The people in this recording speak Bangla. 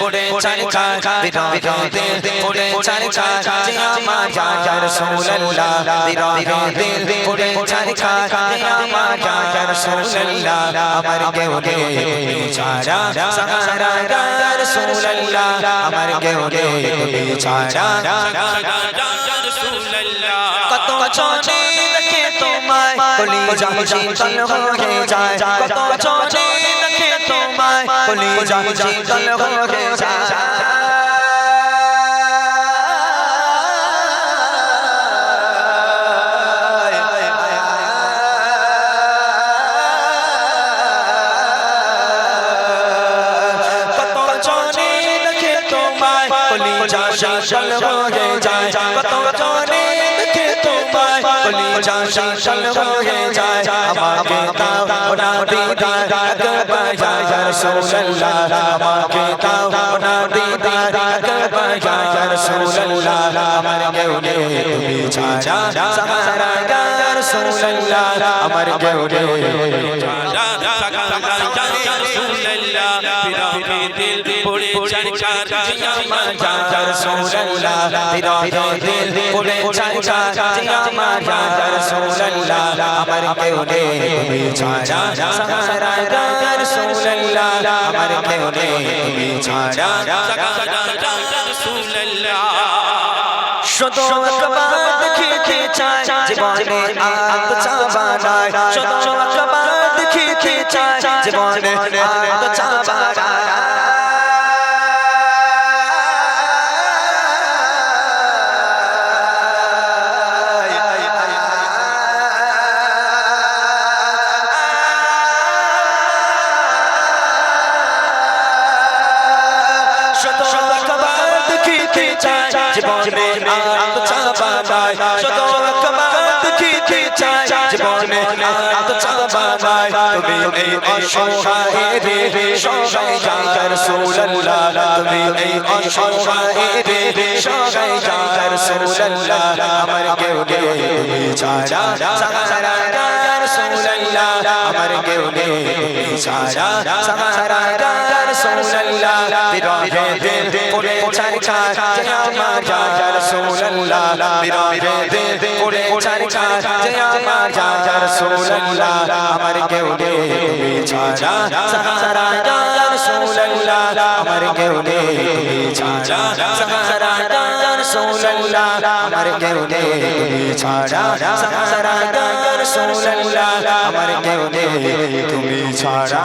ওরে চারকা বিরাতে ওরে চারকা যে আমার ইয়া রাসূলুল্লাহ বিরাতে ওরে চারকা যে আমার ইয়া রাসূলুল্লাহ আমার কেউ নেই ছাড়া সাহারা ইয়া রাসূলুল্লাহ আমার কেউ নেই ছাড়া ইয়া রাসূলুল্লাহ কত চোখে দেখে তোমায় কলিজা শীতল হয়ে যায় কত চোখে দেখে তোমায় কলিজা শীতল হয়ে যায় কলিজা শীতল হয়ে যায় কত জনে দেখে তোমায় কলিজা শীতল হয়ে যায় আমাকে দাও না দিদার আকবার ইয়া রাসূলুল্লাহ আমাকে দাও না দিদার আকবার ইয়া রাসূলুল্লাহ আমার কেউ নেই তুমি ছাড়া সাহারা ইয়া রাসূলুল্লাহ আমার কেউ নেই ছাড়া সাহারা ইয়া রাসূলুল্লাহ বিরাতে পড়ে চারকা জিয়া ইয়া রাসূলুল্লাহ বিরাতে পড়ে চারকা জিয়া ইয়া রাসূলুল্লাহ আমার কেউ নেই তুমি ছাড়া সাহারা ইয়া রাসূলুল্লাহ আমার কেউ নেই তুমি ছাড়া সাহারা ইয়া রাসূলুল্লাহ শুধু একবার দেখিতে চাই জীবনে আর তো চাওয়া নাই শুধু একবার দেখিতে চাই জীবনে আর তো চাওয়া নাই জীবনে আর তো চাওয়া নাই শুধু একবার দেখিতে চাই জীবনে আর তো চাওয়া নাই তুমি এই অসহায় রে সহায় ইয়া রাসূলুল্লাহ তুমি এই অসহায় রে সহায় ইয়া রাসূলুল্লাহ আমার কেউ নেই তুমি ছাড়া সাহারা ইয়া রাসূলুল্লাহ আমার কেউ নেই তুমি ছাড়া সাহারা ইয়া রাসূলুল্লাহ বিরাতে পড়ে চারকা যে আমার ইয়া রাসূলুল্লাহ বিরাতে পড়ে চারকা যে আমার ইয়া রাসূলুল্লাহ আমার কেউ নেই তুমি ছাড়া সাহারা ইয়া রাসূলুল্লাহ আমার কেউ নেই তুমি ছাড়া সাহারা ইয়া রাসূলুল্লাহ আমার কেউ নেই তুমি ছাড়া সাহারা ইয়া রাসূলুল্লাহ আমার কেউ নেই তুমি ছাড়া